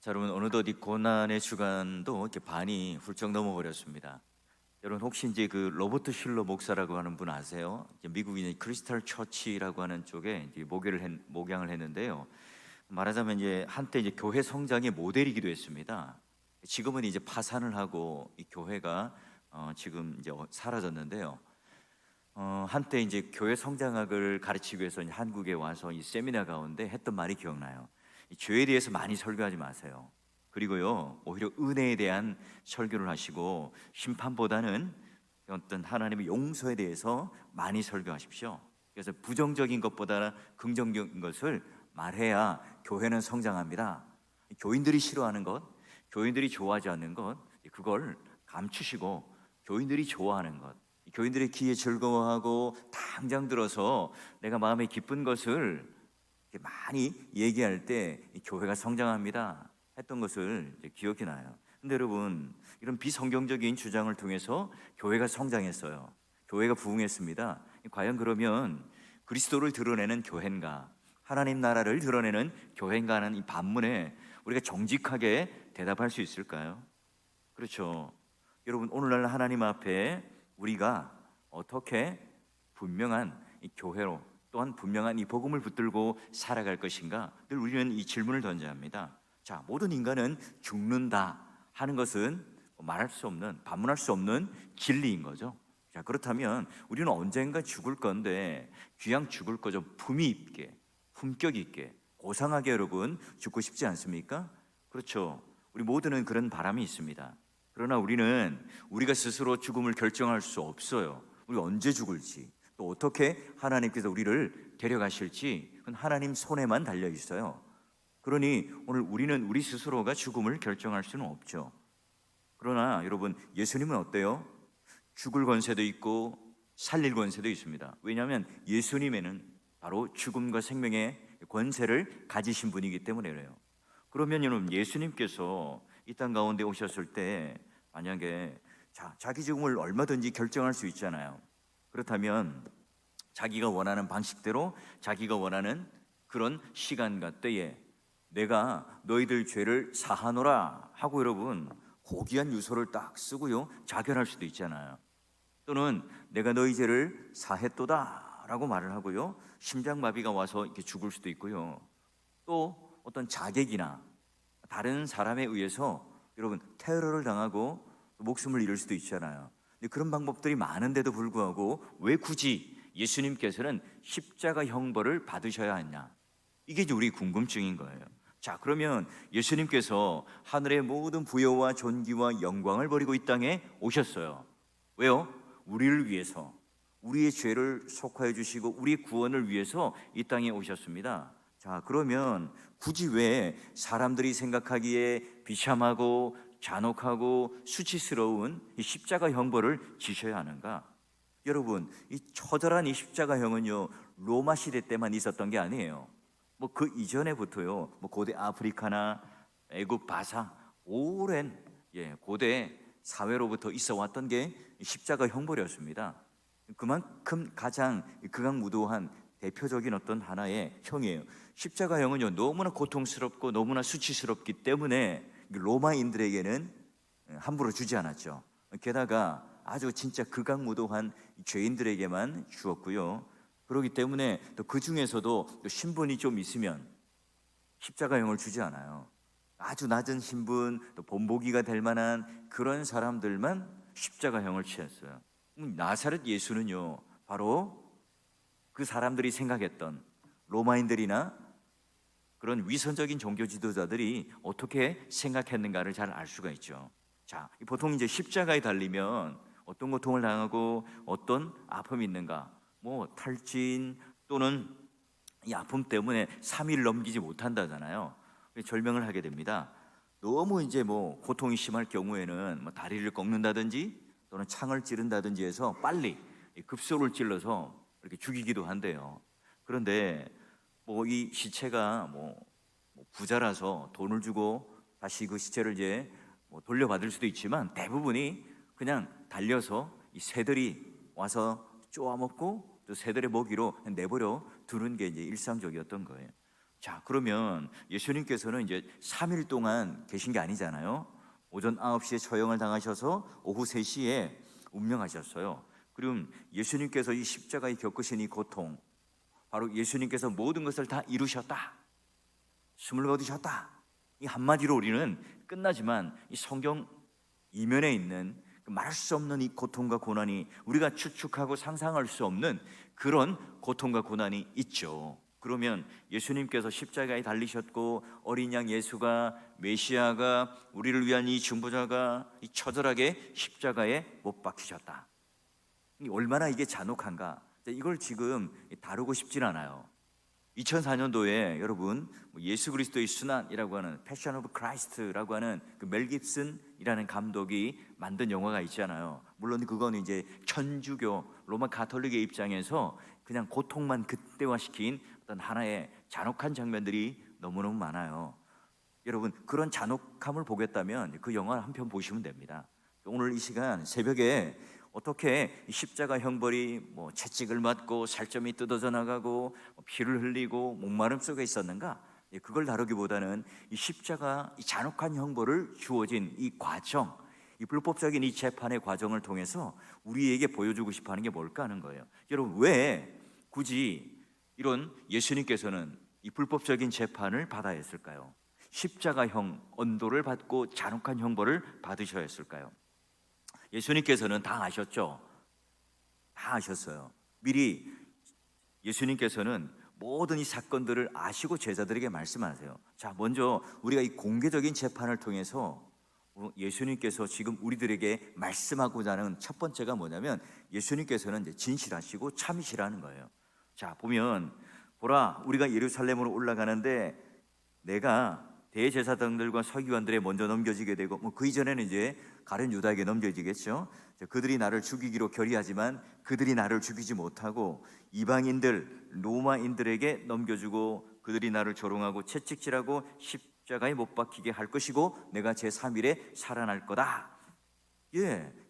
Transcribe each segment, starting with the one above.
자, 여러분 어느덧 이 고난의 주간도 이렇게 반이 훌쩍 넘어버렸습니다. 여러분 혹시 이제 그 로버트 실러 목사라고 하는 분 아세요? 이제 미국인 크리스탈 처치라고 하는 쪽에 이제 목양을 했는데요. 말하자면 이제 한때 이제 교회 성장의 모델이기도 했습니다. 지금은 이제 파산을 하고 이 교회가 지금 이제 사라졌는데요. 한때 이제 교회 성장학을 가르치기 위해서 이제 한국에 와서 이 세미나 가운데 했던 말이 기억나요. 이 죄에 대해서 많이 설교하지 마세요. 그리고요, 오히려 은혜에 대한 설교를 하시고 심판보다는 어떤 하나님의 용서에 대해서 많이 설교하십시오. 그래서 부정적인 것보다 긍정적인 것을 말해야 교회는 성장합니다. 교인들이 싫어하는 것, 교인들이 좋아하지 않는 것, 그걸 감추시고 교인들이 좋아하는 것, 교인들의 귀에 즐거워하고 당장 들어서 내가 마음에 기쁜 것을 많이 얘기할 때 교회가 성장합니다 했던 것을 기억이 나요. 근데 여러분, 이런 비성경적인 주장을 통해서 교회가 성장했어요. 교회가 부흥했습니다. 과연 그러면 그리스도를 드러내는 교회인가, 하나님 나라를 드러내는 교회인가 하는 이 반문에 우리가 정직하게 대답할 수 있을까요? 그렇죠. 여러분, 오늘날 하나님 앞에 우리가 어떻게 분명한 이 교회로, 또한 분명한 이 복음을 붙들고 살아갈 것인가, 늘 우리는 이 질문을 던져야 합니다. 자, 모든 인간은 죽는다 하는 것은 말할 수 없는, 반문할 수 없는 진리인 거죠. 자, 그렇다면 우리는 언젠가 죽을 건데 귀양 죽을 거죠. 품위 있게, 품격 있게, 고상하게 여러분 죽고 싶지 않습니까? 그렇죠. 우리 모두는 그런 바람이 있습니다. 그러나 우리는 우리가 스스로 죽음을 결정할 수 없어요. 우리 언제 죽을지, 또 어떻게 하나님께서 우리를 데려가실지 그건 하나님 손에만 달려 있어요. 그러니 오늘 우리는 우리 스스로가 죽음을 결정할 수는 없죠. 그러나 여러분, 예수님은 어때요? 죽을 권세도 있고 살릴 권세도 있습니다. 왜냐하면 예수님에는 바로 죽음과 생명의 권세를 가지신 분이기 때문에 그래요. 그러면 여러분, 예수님께서 이 땅 가운데 오셨을 때 만약에 자기 죽음을 얼마든지 결정할 수 있잖아요. 그렇다면 자기가 원하는 방식대로, 자기가 원하는 그런 시간과 때에 내가 너희들 죄를 사하노라 하고 여러분 고귀한 유서를 딱 쓰고요 자결할 수도 있잖아요. 또는 내가 너희 죄를 사했도다 라고 말을 하고요 심장마비가 와서 이렇게 죽을 수도 있고요. 또 어떤 자객이나 다른 사람에 의해서 여러분 테러를 당하고 목숨을 잃을 수도 있잖아요. 근데 그런 방법들이 많은데도 불구하고 왜 굳이 예수님께서는 십자가 형벌을 받으셔야 했냐? 이게 이제 우리 궁금증인 거예요. 자, 그러면 예수님께서 하늘의 모든 부여와 존귀와 영광을 버리고 이 땅에 오셨어요. 왜요? 우리를 위해서, 우리의 죄를 속하여 주시고 우리의 구원을 위해서 이 땅에 오셨습니다. 자, 그러면 굳이 왜 사람들이 생각하기에 비참하고 잔혹하고 수치스러운 이 십자가 형벌을 지셔야 하는가? 여러분, 이 처절한 이 십자가형은요 로마 시대 때만 있었던 게 아니에요. 뭐 그 이전에부터요, 뭐 고대 아프리카나 애굽 바사 오랜 고대 사회로부터 있어 왔던 게 십자가 형벌이었습니다. 그만큼 가장 극악무도한 대표적인 어떤 하나의 형이에요. 십자가형은요 너무나 고통스럽고 너무나 수치스럽기 때문에 로마인들에게는 함부로 주지 않았죠. 게다가 아주 진짜 극악무도한 죄인들에게만 주었고요. 그렇기 때문에 또 그 중에서도 신분이 좀 있으면 십자가형을 주지 않아요. 아주 낮은 신분, 또 본보기가 될 만한 그런 사람들만 십자가형을 취했어요. 나사렛 예수는요 바로 그 사람들이 생각했던 로마인들이나 그런 위선적인 종교 지도자들이 어떻게 생각했는가를 잘 알 수가 있죠. 자, 보통 이제 십자가에 달리면 어떤 고통을 당하고 어떤 아픔이 있는가, 뭐 탈진 또는 이 아픔 때문에 3일 넘기지 못한다잖아요. 절명을 하게 됩니다. 너무 이제 뭐 고통이 심할 경우에는 뭐 다리를 꺾는다든지 또는 창을 찌른다든지 해서 빨리 급소를 찔러서 이렇게 죽이기도 한대요. 그런데 뭐 이 시체가 뭐 부자라서 돈을 주고 다시 그 시체를 이제 뭐 돌려받을 수도 있지만 대부분이 그냥 달려서 이 새들이 와서 쪼아먹고 또 새들의 먹이로 내버려 두는 게 이제 일상적이었던 거예요. 자, 그러면 예수님께서는 이제 3일 동안 계신 게 아니잖아요. 오전 9시에 처형을 당하셔서 오후 3시에 운명하셨어요. 그럼 예수님께서 이 십자가에 겪으신 이 고통, 바로 예수님께서 모든 것을 다 이루셨다, 숨을 거두셨다, 이 한마디로 우리는 끝나지만 이 성경 이면에 있는 그 말할 수 없는 이 고통과 고난이 우리가 추측하고 상상할 수 없는 그런 고통과 고난이 있죠. 그러면 예수님께서 십자가에 달리셨고 어린 양 예수가, 메시아가, 우리를 위한 이 중보자가 이 처절하게 십자가에 못 박히셨다. 얼마나 이게 잔혹한가, 이걸 지금 다루고 싶진 않아요. 2004년도에 여러분 예수 그리스도의 순환이라고 하는 패션 오브 크라이스트라고 하는 그 멜 깁슨이라는 감독이 만든 영화가 있잖아요. 물론 그거는 이제 천주교 로마 가톨릭의 입장에서 그냥 고통만 극대화시킨 어떤 하나의 잔혹한 장면들이 너무너무 많아요. 여러분 그런 잔혹함을 보겠다면 그 영화 한 편 보시면 됩니다. 오늘 이 시간 새벽에 어떻게 십자가 형벌이 채찍을 맞고 살점이 뜯어져 나가고 피를 흘리고 목마름 속에 있었는가, 그걸 다루기보다는 이 십자가 이 잔혹한 형벌을 주어진 이 과정, 이 불법적인 이 재판의 과정을 통해서 우리에게 보여주고 싶어하는 게 뭘까 하는 거예요. 여러분 왜 굳이 이런 예수님께서는 이 불법적인 재판을 받아야 했을까요? 십자가형 언도를 받고 잔혹한 형벌을 받으셔야 했을까요? 예수님께서는 다 아셨죠? 다 아셨어요. 미리 예수님께서는 모든 이 사건들을 아시고 제자들에게 말씀하세요. 자, 먼저 우리가 이 공개적인 재판을 통해서 예수님께서 지금 우리들에게 말씀하고자 하는 첫 번째가 뭐냐면 예수님께서는 이제 진실하시고 참이시라는 거예요. 자, 보면 보라, 우리가 예루살렘으로 올라가는데 내가 대제사장들과 서기관들에 먼저 넘겨지게 되고 그 이전에는 이제 가룟 유다에게 넘겨지겠죠. 그들이 나를 죽이기로 결의하지만 그들이 나를 죽이지 못하고 이방인들 로마인들에게 넘겨주고 그들이 나를 조롱하고 채찍질하고 십자가에 못 박히게 할 것이고 내가 제3일에 살아날 거다.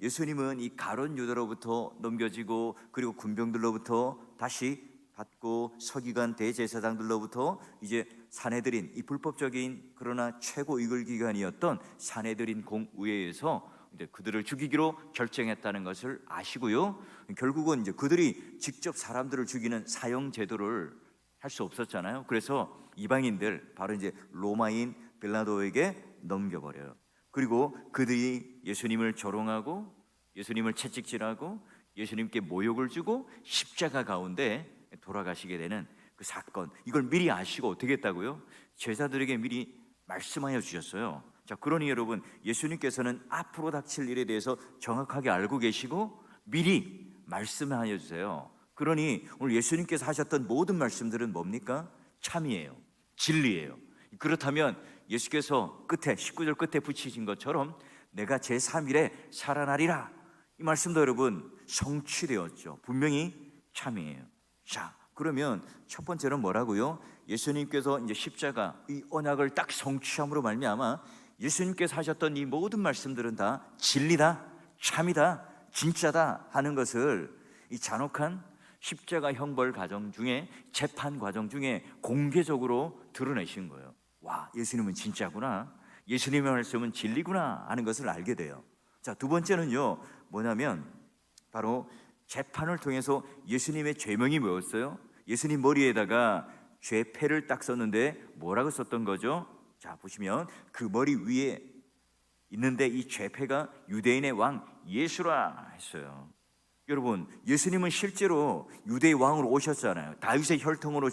예수님은 이 가룟 유다로부터 넘겨지고 그리고 군병들로부터 다시 받고 서기관 대제사장들로부터 이제 산헤드린, 이 불법적인 그러나 최고 이글기관이었던 산헤드린 공의회에서 이제 그들을 죽이기로 결정했다는 것을 아시고요. 결국은 이제 그들이 직접 사람들을 죽이는 사형 제도를 할 수 없었잖아요. 그래서 이방인들, 바로 이제 로마인 빌라도에게 넘겨버려요. 그리고 그들이 예수님을 조롱하고 예수님을 채찍질하고 예수님께 모욕을 주고 십자가 가운데 돌아가시게 되는 그 사건, 이걸 미리 아시고 어떻게 했다고요? 제자들에게 미리 말씀하여 주셨어요. 자, 그러니 여러분 예수님께서는 앞으로 닥칠 일에 대해서 정확하게 알고 계시고 미리 말씀하여 주세요. 그러니 오늘 예수님께서 하셨던 모든 말씀들은 뭡니까? 참이에요. 진리예요. 그렇다면 예수께서 끝에 19절 끝에 붙이신 것처럼 내가 제3일에 살아나리라, 이 말씀도 여러분 성취되었죠. 분명히 참이에요. 자, 그러면 첫 번째는 뭐라고요? 예수님께서 이제 십자가 이 언약을 딱 성취함으로 말미암아 예수님께서 하셨던 이 모든 말씀들은 다 진리다, 참이다, 진짜다 하는 것을 이 잔혹한 십자가 형벌 과정 중에, 재판 과정 중에 공개적으로 드러내신 거예요. 와, 예수님은 진짜구나, 예수님의 말씀은 진리구나 하는 것을 알게 돼요. 자, 두 번째는요 뭐냐면 바로 재판을 통해서 예수님의 죄명이 뭐였어요? 예수님 머리에다가 죄패를 딱 썼는데 뭐라고 썼던 거죠? 자, 보시면 그 머리 위에 있는데 이 죄패가 유대인의 왕 예수라 했어요. 여러분 예수님은 실제로 유대의 왕으로 오셨잖아요. 다윗의 혈통으로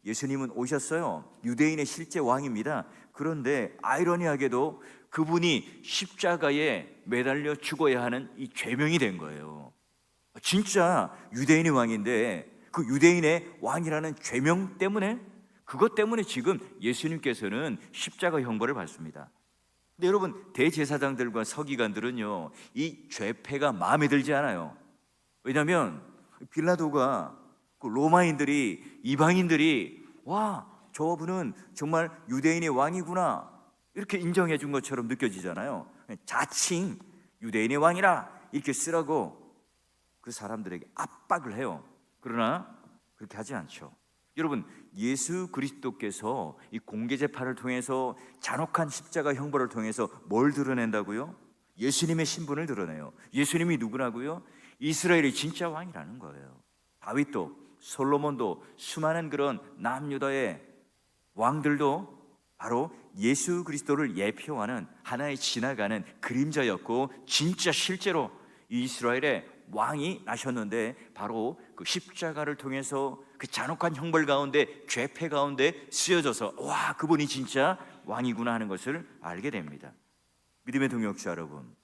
예수님은 오셨어요. 유대인의 실제 왕입니다. 그런데 아이러니하게도 그분이 십자가에 매달려 죽어야 하는 이 죄명이 된 거예요. 진짜 유대인의 왕인데 그 유대인의 왕이라는 죄명 때문에, 그것 때문에 지금 예수님께서는 십자가 형벌을 받습니다. 근데 여러분 대제사장들과 서기관들은요 이 죄패가 마음에 들지 않아요. 왜냐하면 빌라도가 그 로마인들이, 이방인들이 와, 저분은 정말 유대인의 왕이구나 이렇게 인정해 준 것처럼 느껴지잖아요. 자칭 유대인의 왕이라 이렇게 쓰라고 그 사람들에게 압박을 해요. 그러나 그렇게 하지 않죠. 여러분, 예수 그리스도께서 이 공개 재판을 통해서 잔혹한 십자가 형벌을 통해서 뭘 드러낸다고요? 예수님의 신분을 드러내요. 예수님이 누구라고요? 이스라엘의 진짜 왕이라는 거예요. 다윗도 솔로몬도 수많은 그런 남유다의 왕들도 바로 예수 그리스도를 예표하는 하나의 지나가는 그림자였고, 진짜 실제로 이스라엘의 왕이 나셨는데 바로 그 십자가를 통해서 그 잔혹한 형벌 가운데, 죄패 가운데 쓰여져서 와, 그분이 진짜 왕이구나 하는 것을 알게 됩니다. 믿음의 동역자 여러분,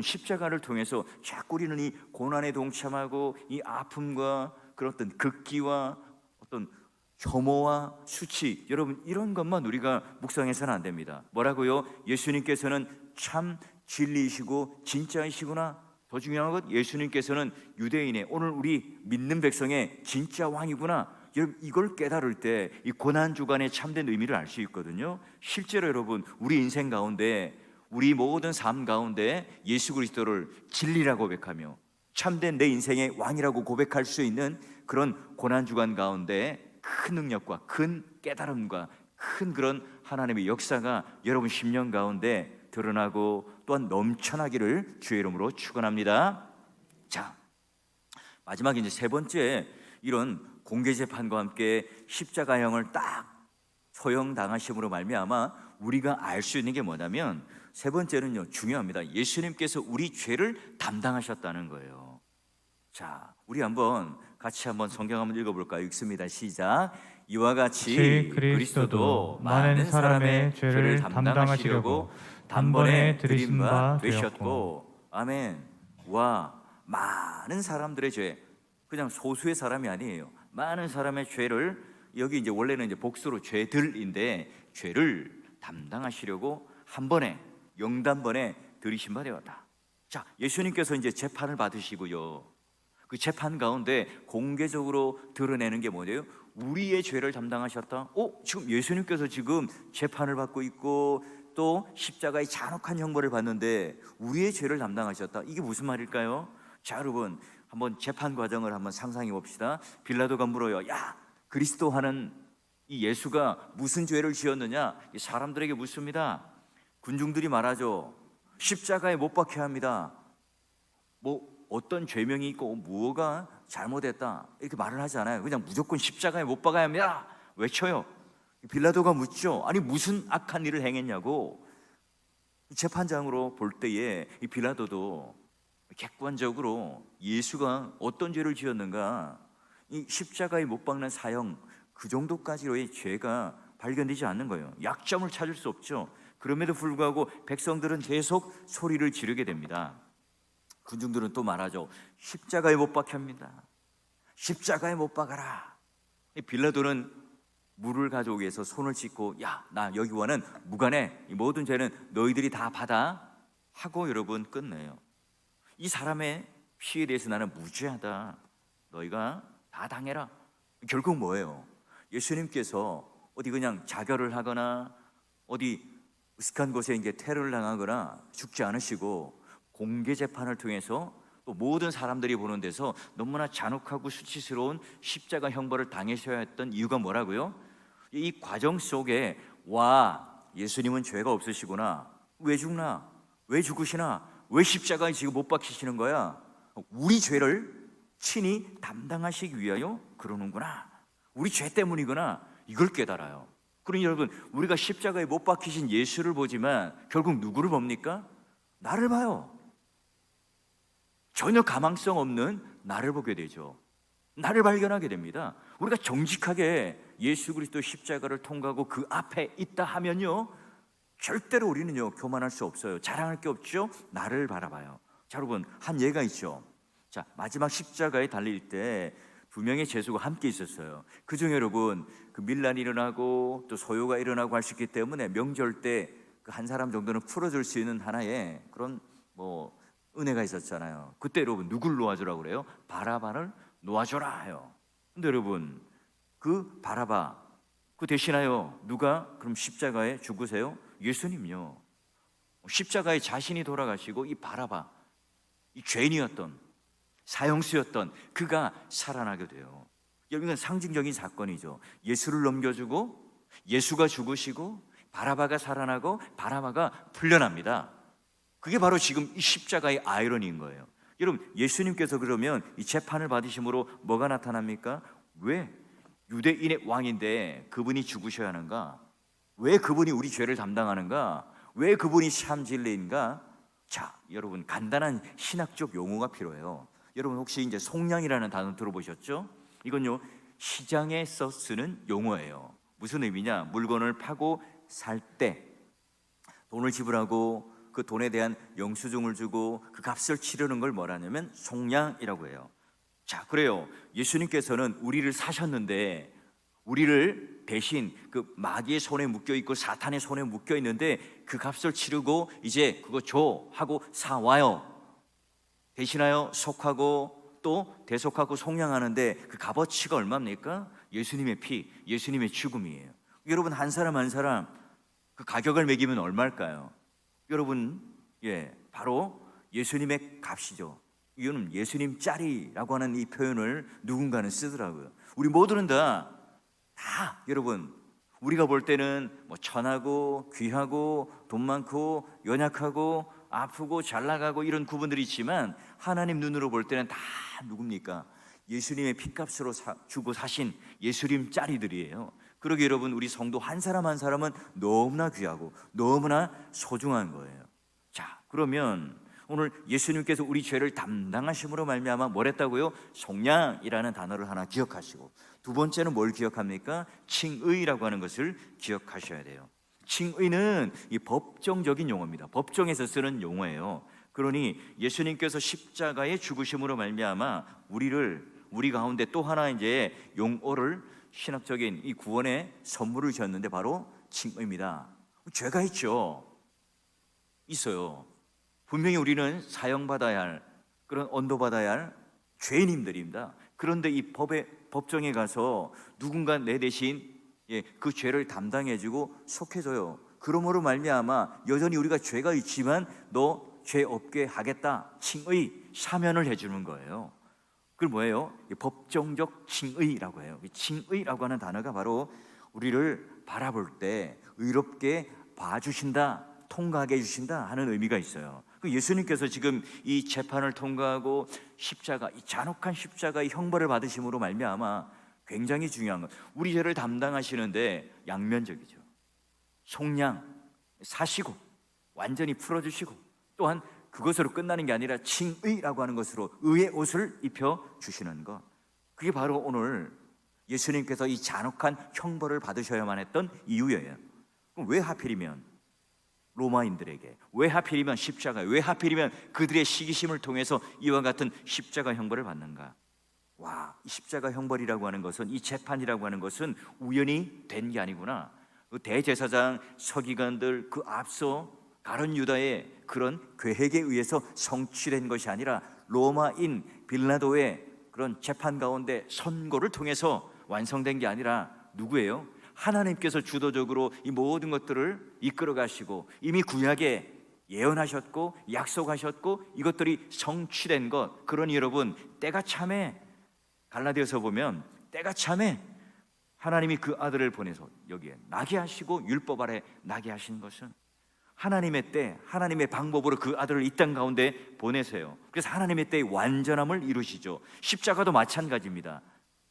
십자가를 통해서 자꾸 우리는 이 고난에 동참하고 이 아픔과 그런 어떤 극기와 어떤 혐오와 수치, 여러분 이런 것만 우리가 묵상해서는 안 됩니다. 뭐라고요? 예수님께서는 참 진리이시고 진짜이시구나. 더 중요한 것, 예수님께서는 유대인의, 오늘 우리 믿는 백성의 진짜 왕이구나. 여러분, 이걸 깨달을 때 이 고난 주간의 참된 의미를 알 수 있거든요. 실제로 여러분, 우리 인생 가운데, 우리 모든 삶 가운데 예수 그리스도를 진리라고 고백하며 참된 내 인생의 왕이라고 고백할 수 있는 그런 고난 주간 가운데 큰 능력과 큰 깨달음과 큰 그런 하나님의 역사가 여러분 심령 가운데 드러나고 또한 넘쳐나기를 주의 이름으로 축원합니다. 자, 마지막 이제 세 번째, 이런 공개 재판과 함께 십자가형을 딱 소형당하심으로 말미암아 우리가 알 수 있는 게 뭐냐면, 세 번째는요, 중요합니다. 예수님께서 우리 죄를 담당하셨다는 거예요. 자, 우리 같이 한번 성경 한번 읽어볼까요? 읽습니다. 시작. 이와 같이 그리스도도 많은 사람의 죄를 담당하시려고 단번에 들이신 바 되셨고, 아멘. 와, 많은 사람들의 죄, 그냥 소수의 사람이 아니에요. 많은 사람의 죄를, 여기 이제 원래는 이제 복수로 죄들인데, 죄를 담당하시려고 한 번에, 영단번에 들이신 바 되었다. 자, 예수님께서 이제 재판을 받으시고요, 그 재판 가운데 공개적으로 드러내는 게 뭐예요? 우리의 죄를 담당하셨다. 지금 예수님께서 지금 재판을 받고 있고 또 십자가의 잔혹한 형벌을 받는데 우리의 죄를 담당하셨다. 이게 무슨 말일까요? 자, 여러분 한번 재판 과정을 한번 상상해 봅시다. 빌라도가 물어요. 야, 그리스도 하는 이 예수가 무슨 죄를 지었느냐? 사람들에게 묻습니다. 군중들이 말하죠. 십자가에 못 박혀야 합니다. 뭐 어떤 죄명이 있고 무엇가 잘못했다 이렇게 말을 하지 않아요. 그냥 무조건 십자가에 못 박아야 합니다 외쳐요. 빌라도가 묻죠. 아니 무슨 악한 일을 행했냐고. 재판장으로 볼 때에 이 빌라도도 객관적으로 예수가 어떤 죄를 지었는가, 이 십자가에 못 박는 사형, 그 정도까지로의 죄가 발견되지 않는 거예요. 약점을 찾을 수 없죠. 그럼에도 불구하고 백성들은 계속 소리를 지르게 됩니다. 군중들은 또 말하죠. 십자가에 못 박혀야 합니다. 십자가에 못 박아라. 빌라도는 물을 가져오기 위해서 손을 씻고, 야, 나 여기와는 무관해. 이 모든 죄는 너희들이 다 받아 하고 여러분 끝내요. 이 사람의 피에 대해서 나는 무죄하다. 너희가 다 당해라. 결국 뭐예요? 예수님께서 어디 그냥 자결을 하거나 어디 으슥한 곳에 이제 테러를 당하거나 죽지 않으시고 공개 재판을 통해서 또 모든 사람들이 보는 데서 너무나 잔혹하고 수치스러운 십자가 형벌을 당하셔야 했던 이유가 뭐라고요? 이 과정 속에 와, 예수님은 죄가 없으시구나. 왜 죽나? 왜 죽으시나? 왜 십자가에 지금 못 박히시는 거야? 우리 죄를 친히 담당하시기 위하여 그러는구나. 우리 죄 때문이구나. 이걸 깨달아요. 그러니 여러분, 우리가 십자가에 못 박히신 예수를 보지만 결국 누구를 봅니까? 나를 봐요. 전혀 가망성 없는 나를 보게 되죠. 나를 발견하게 됩니다. 우리가 정직하게 예수 그리스도 십자가를 통과하고 그 앞에 있다 하면요, 절대로 우리는요 교만할 수 없어요. 자랑할 게 없죠. 나를 바라봐요. 자, 여러분 한 예가 있죠. 자, 마지막 십자가에 달릴 때 두 명의 제수가 함께 있었어요. 그중에 여러분 그 밀란이 일어나고 또 소요가 일어나고 할 수 있기 때문에 명절 때 그 한 사람 정도는 풀어줄 수 있는 하나의 그런 뭐 은혜가 있었잖아요. 그때 여러분 누굴 놓아주라고 그래요? 바라바를 놓아줘라 해요. 근데 여러분 그 바라바 그 대신하여 누가 그럼 십자가에 죽으세요? 예수님요. 십자가에 자신이 돌아가시고 이 바라바, 이 죄인이었던 사형수였던 그가 살아나게 돼요. 여러분, 상징적인 사건이죠. 예수를 넘겨주고 예수가 죽으시고 바라바가 살아나고 바라바가 풀려납니다. 그게 바로 지금 이 십자가의 아이러니인 거예요. 여러분, 예수님께서 그러면 이 재판을 받으심으로 뭐가 나타납니까? 왜 유대인의 왕인데 그분이 죽으셔야 하는가? 왜 그분이 우리 죄를 담당하는가? 왜 그분이 참 진리인가? 자, 여러분, 간단한 신학적 용어가 필요해요. 여러분, 혹시 이제 속량이라는 단어 들어보셨죠? 이건요, 시장에서 쓰는 용어예요. 무슨 의미냐? 물건을 파고 살 때 돈을 지불하고 그 돈에 대한 영수증을 주고 그 값을 치르는 걸 뭐라냐면 속량이라고 해요. 자, 그래요. 예수님께서는 우리를 사셨는데 우리를 대신 그 마귀의 손에 묶여 있고 사탄의 손에 묶여 있는데 그 값을 치르고 이제 그거 줘 하고 사와요. 대신하여 속하고 또 대속하고 속량하는데 그 값어치가 얼마입니까? 예수님의 피, 예수님의 죽음이에요. 여러분, 한 사람 한 사람 그 가격을 매기면 얼마일까요? 여러분, 바로 예수님의 값이죠. 이거는 예수님 짤이라고 하는 이 표현을 누군가는 쓰더라고요. 우리 모두는 다 여러분, 우리가 볼 때는 뭐 천하고 귀하고 돈 많고 연약하고 아프고 잘 나가고 이런 구분들이 있지만 하나님 눈으로 볼 때는 다 누굽니까? 예수님의 핏값으로 주고 사신 예수님 짤이들이에요. 그러게 여러분, 우리 성도 한 사람 한 사람은 너무나 귀하고 너무나 소중한 거예요. 자, 그러면 오늘 예수님께서 우리 죄를 담당하심으로 말미암아 뭘 했다고요? 속량이라는 단어를 하나 기억하시고, 두 번째는 뭘 기억합니까? 칭의라고 하는 것을 기억하셔야 돼요. 칭의는 이 법정적인 용어입니다. 법정에서 쓰는 용어예요. 그러니 예수님께서 십자가의 죽으심으로 말미암아 우리 가운데 또 하나 이제 용어를, 신학적인 이 구원의 선물을 주셨는데 바로 칭의입니다. 죄가 있죠. 있어요. 분명히 우리는 사형받아야 할, 그런 언도받아야 할 죄인님들입니다. 그런데 이 법정에 가서 누군가 내 대신 그 죄를 담당해주고 속해줘요. 그러므로 말미암아 여전히 우리가 죄가 있지만 너 죄 없게 하겠다, 칭의, 사면을 해주는 거예요. 그게 뭐예요? 법정적 칭의라고 해요. 칭의라고 하는 단어가 바로 우리를 바라볼 때 의롭게 봐주신다, 통과하게 해주신다 하는 의미가 있어요. 예수님께서 지금 이 재판을 통과하고 십자가, 이 잔혹한 십자가의 형벌을 받으심으로 말미암아 굉장히 중요한 것, 우리 죄를 담당하시는데 양면적이죠. 속량, 사시고 완전히 풀어주시고, 또한 그것으로 끝나는 게 아니라 칭의라고 하는 것으로 의의 옷을 입혀주시는 것, 그게 바로 오늘 예수님께서 이 잔혹한 형벌을 받으셔야만 했던 이유예요. 그럼 왜 하필이면 로마인들에게, 왜 하필이면 십자가, 왜 하필이면 그들의 시기심을 통해서 이와 같은 십자가 형벌을 받는가? 이 십자가 형벌이라고 하는 것은, 이 재판이라고 하는 것은 우연히 된 게 아니구나. 그 대제사장, 서기관들, 그 앞서 가룟 유다의 그런 계획에 의해서 성취된 것이 아니라 로마인 빌라도의 그런 재판 가운데 선고를 통해서 완성된 게 아니라 누구예요? 하나님께서 주도적으로 이 모든 것들을 이끌어 가시고 이미 구약에 예언하셨고 약속하셨고 이것들이 성취된 것. 그러니 여러분, 때가 참에, 갈라디아서 보면 때가 참에 하나님이 그 아들을 보내서 여기에 나게 하시고 율법 아래 나게 하신 것은 하나님의 때, 하나님의 방법으로 그 아들을 이 땅 가운데 보내세요. 그래서 하나님의 때의 완전함을 이루시죠. 십자가도 마찬가지입니다.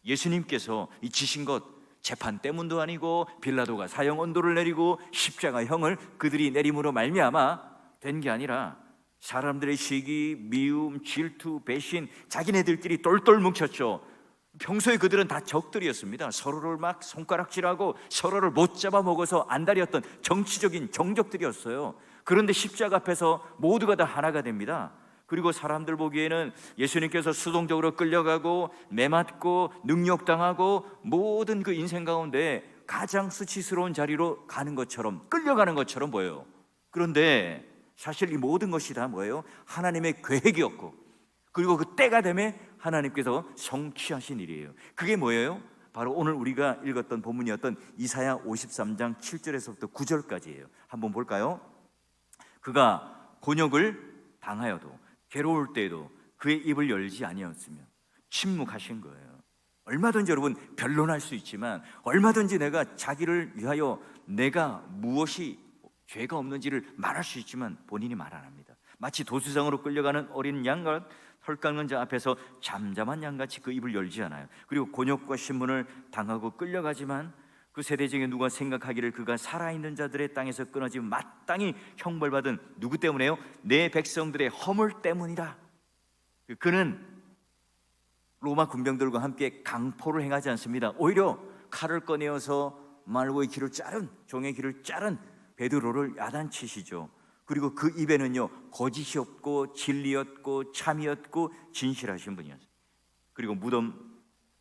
예수님께서 이 지신 것, 재판 때문도 아니고 빌라도가 사형 언도를 내리고 십자가 형을 그들이 내림으로 말미암아 된 게 아니라 사람들의 시기, 미움, 질투, 배신, 자기네들끼리 똘똘 뭉쳤죠. 평소에 그들은 다 적들이었습니다. 서로를 막 손가락질하고 서로를 못 잡아먹어서 안달이었던 정치적인 정적들이었어요. 그런데 십자가 앞에서 모두가 다 하나가 됩니다. 그리고 사람들 보기에는 예수님께서 수동적으로 끌려가고 매맞고 능욕당하고 모든 그 인생 가운데 가장 수치스러운 자리로 가는 것처럼, 끌려가는 것처럼 보여요. 그런데 사실 이 모든 것이 다 뭐예요? 하나님의 계획이었고, 그리고 그 때가 되면 하나님께서 성취하신 일이에요. 그게 뭐예요? 바로 오늘 우리가 읽었던 본문이었던 이사야 53장 7절에서부터 9절까지예요. 한번 볼까요? 그가 곤욕을 당하여도 괴로울 때에도 그의 입을 열지 아니었으며 침묵하신 거예요. 얼마든지 여러분 변론할 수 있지만, 얼마든지 내가 자기를 위하여 내가 무엇이 죄가 없는지를 말할 수 있지만 본인이 말 안 합니다. 마치 도수장으로 끌려가는 어린 양과 털 깎는 자 앞에서 잠잠한 양같이 그 입을 열지 않아요. 그리고 곤욕과 신문을 당하고 끌려가지만 그 세대 중에 누가 생각하기를 그가 살아있는 자들의 땅에서 끊어지 마땅히 형벌받은 누구 때문에요? 내 백성들의 허물 때문이라. 그는 로마 군병들과 함께 강포를 행하지 않습니다. 오히려 칼을 꺼내어서 말고의 귀를 자른, 종의 귀를 자른 베드로를 야단치시죠. 그리고 그 입에는요 거짓이었고 진리였고 참이었고 진실하신 분이었어요. 그리고 무덤,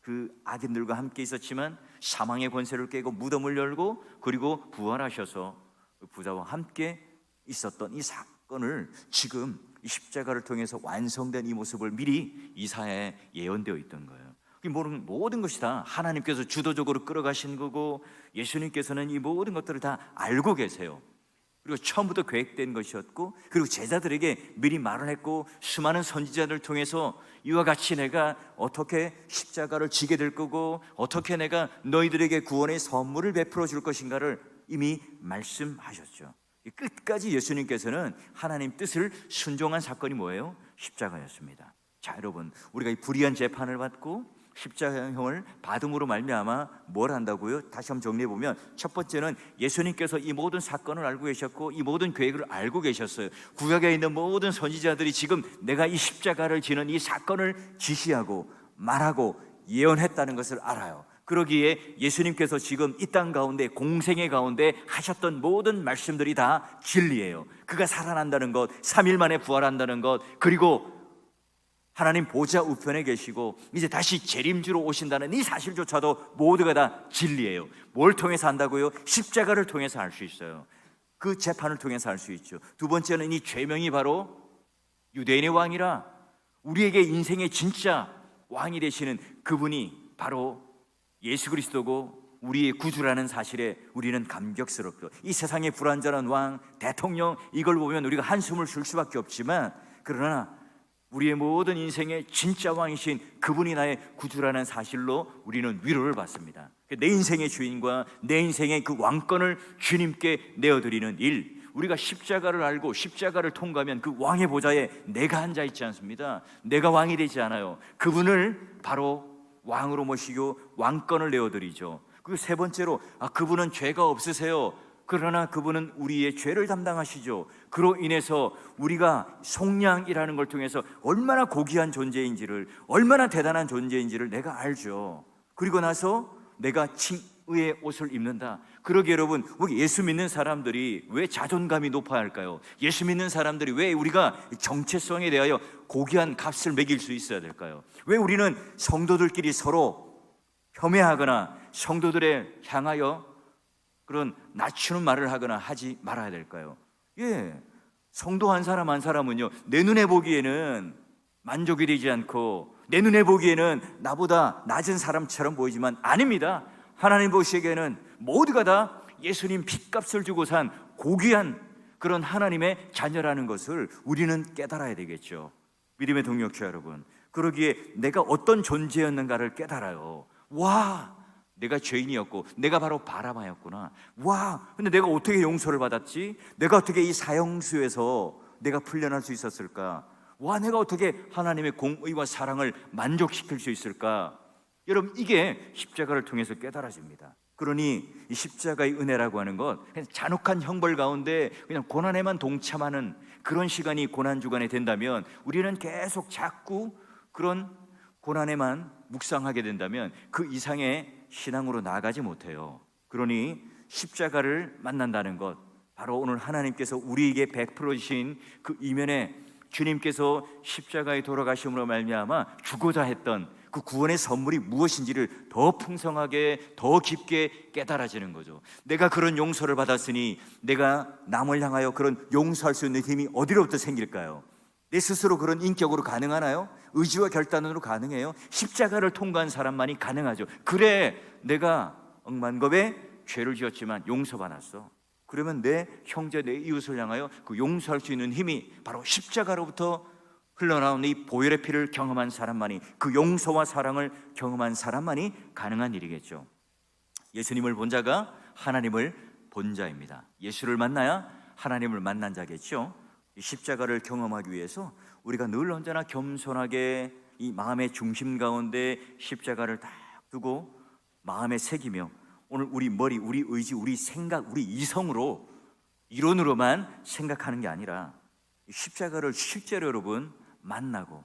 그 악인들과 함께 있었지만 사망의 권세를 깨고 무덤을 열고 그리고 부활하셔서 부자와 함께 있었던 이 사건을 지금 이 십자가를 통해서 완성된 이 모습을 미리 이사야에 예언되어 있던 거예요. 모든 것이 다 하나님께서 주도적으로 끌어가신 거고, 예수님께서는 이 모든 것들을 다 알고 계세요. 그리고 처음부터 계획된 것이었고, 그리고 제자들에게 미리 말을 했고, 수많은 선지자들을 통해서 이와 같이 내가 어떻게 십자가를 지게 될 거고, 어떻게 내가 너희들에게 구원의 선물을 베풀어 줄 것인가를 이미 말씀하셨죠. 끝까지 예수님께서는 하나님 뜻을 순종한 사건이 뭐예요? 십자가였습니다. 자, 여러분, 우리가 이 불의한 재판을 받고 십자가형을 받음으로 말미암아 뭘 한다고요? 다시 한번 정리해 보면, 첫 번째는 예수님께서 이 모든 사건을 알고 계셨고 이 모든 계획을 알고 계셨어요. 구약에 있는 모든 선지자들이 지금 내가 이 십자가를 지는 이 사건을 지시하고 말하고 예언했다는 것을 알아요. 그러기에 예수님께서 지금 이 땅 가운데, 공생의 가운데 하셨던 모든 말씀들이 다 진리예요. 그가 살아난다는 것, 3일 만에 부활한다는 것, 그리고 하나님 보좌 우편에 계시고 이제 다시 재림주로 오신다는 이 사실조차도 모두가 다 진리예요. 뭘 통해서 한다고요? 십자가를 통해서 할 수 있어요. 그 재판을 통해서 할 수 있죠. 두 번째는 이 죄명이 바로 유대인의 왕이라, 우리에게 인생의 진짜 왕이 되시는 그분이 바로 예수 그리스도고 우리의 구주라는 사실에 우리는 감격스럽고, 이 세상의 불완전한 왕, 대통령, 이걸 보면 우리가 한숨을 쉴 수밖에 없지만, 그러나 우리의 모든 인생의 진짜 왕이신 그분이 나의 구주라는 사실로 우리는 위로를 받습니다. 내 인생의 주인과 내 인생의 그 왕권을 주님께 내어드리는 일, 우리가 십자가를 알고 십자가를 통과하면 그 왕의 보좌에 내가 앉아 있지 않습니다. 내가 왕이 되지 않아요. 그분을 바로 왕으로 모시고 왕권을 내어드리죠. 그 세 번째로, 그분은 죄가 없으세요. 그러나 그분은 우리의 죄를 담당하시죠. 그로 인해서 우리가 속량이라는 걸 통해서 얼마나 고귀한 존재인지를, 얼마나 대단한 존재인지를 내가 알죠. 그리고 나서 내가 칭의의 옷을 입는다. 그러게 여러분, 우리 예수 믿는 사람들이 왜 자존감이 높아야 할까요? 예수 믿는 사람들이 왜 우리가 정체성에 대하여 고귀한 값을 매길 수 있어야 될까요? 왜 우리는 성도들끼리 서로 혐오하거나 성도들에 향하여 그런 낮추는 말을 하거나 하지 말아야 될까요? 성도 한 사람 한 사람은요, 내 눈에 보기에는 만족이 되지 않고 내 눈에 보기에는 나보다 낮은 사람처럼 보이지만 아닙니다. 하나님 보시기에는 모두가 다 예수님 핏값을 주고 산 고귀한 그런 하나님의 자녀라는 것을 우리는 깨달아야 되겠죠. 믿음의 동역자 여러분, 그러기에 내가 어떤 존재였는가를 깨달아요. 내가 죄인이었고 내가 바로 바라마였구나. 근데 내가 어떻게 용서를 받았지? 내가 어떻게 이 사형수에서 내가 풀려날 수 있었을까? 내가 어떻게 하나님의 공의와 사랑을 만족시킬 수 있을까? 여러분, 이게 십자가를 통해서 깨달아집니다. 그러니 이 십자가의 은혜라고 하는 것, 그냥 잔혹한 형벌 가운데 그냥 고난에만 동참하는 그런 시간이 고난주간에 된다면, 우리는 계속 자꾸 그런 고난에만 묵상하게 된다면 그 이상의 신앙으로 나아가지 못해요. 그러니 십자가를 만난다는 것, 바로 오늘 하나님께서 우리에게 베풀어 주신 그 이면에 주님께서 십자가에 돌아가심으로 말미암아 주고자 했던 그 구원의 선물이 무엇인지를 더 풍성하게, 더 깊게 깨달아지는 거죠. 내가 그런 용서를 받았으니 내가 남을 향하여 그런 용서할 수 있는 힘이 어디로부터 생길까요? 내 스스로 그런 인격으로 가능하나요? 의지와 결단으로 가능해요? 십자가를 통과한 사람만이 가능하죠. 그래, 내가 억만겁의 죄를 지었지만 용서받았어. 그러면 내 형제, 내 이웃을 향하여 그 용서할 수 있는 힘이 바로 십자가로부터 흘러나온 이 보혈의 피를 경험한 사람만이, 그 용서와 사랑을 경험한 사람만이 가능한 일이겠죠. 예수님을 본 자가 하나님을 본 자입니다. 예수를 만나야 하나님을 만난 자겠죠. 이 십자가를 경험하기 위해서 우리가 늘 언제나 겸손하게 이 마음의 중심 가운데 십자가를 딱 두고 마음에 새기며, 오늘 우리 머리, 우리 의지, 우리 생각, 우리 이성으로, 이론으로만 생각하는 게 아니라 십자가를 실제로 여러분 만나고,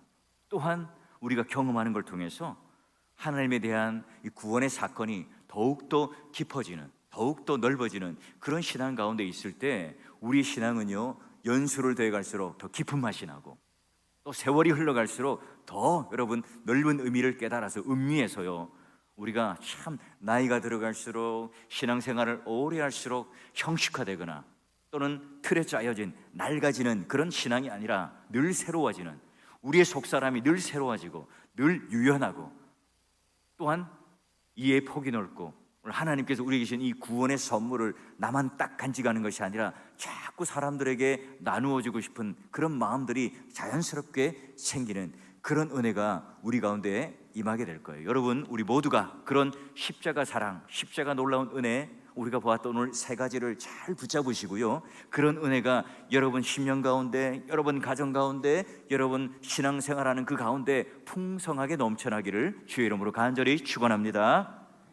또한 우리가 경험하는 걸 통해서 하나님에 대한 이 구원의 사건이 더욱더 깊어지는, 더욱더 넓어지는 그런 신앙 가운데 있을 때 우리 신앙은요, 연수를 더해갈수록 더 깊은 맛이 나고, 또 세월이 흘러갈수록 더 여러분 넓은 의미를 깨달아서 음미해서요, 우리가 참 나이가 들어갈수록 신앙생활을 오래 할수록 형식화되거나 또는 틀에 짜여진 낡아지는 그런 신앙이 아니라 늘 새로워지는, 우리의 속사람이 늘 새로워지고 늘 유연하고, 또한 이해의 폭이 넓고, 오늘 하나님께서 우리에게 주신 이 구원의 선물을 나만 딱 간직하는 것이 아니라 자꾸 사람들에게 나누어 주고 싶은 그런 마음들이 자연스럽게 생기는 그런 은혜가 우리 가운데 임하게 될 거예요. 여러분, 우리 모두가 그런 십자가 사랑, 십자가 놀라운 은혜, 우리가 보았던 오늘 세 가지를 잘 붙잡으시고요, 그런 은혜가 여러분 심령 가운데, 여러분 가정 가운데, 여러분 신앙생활하는 그 가운데 풍성하게 넘쳐나기를 주의 이름으로 간절히 축원합니다.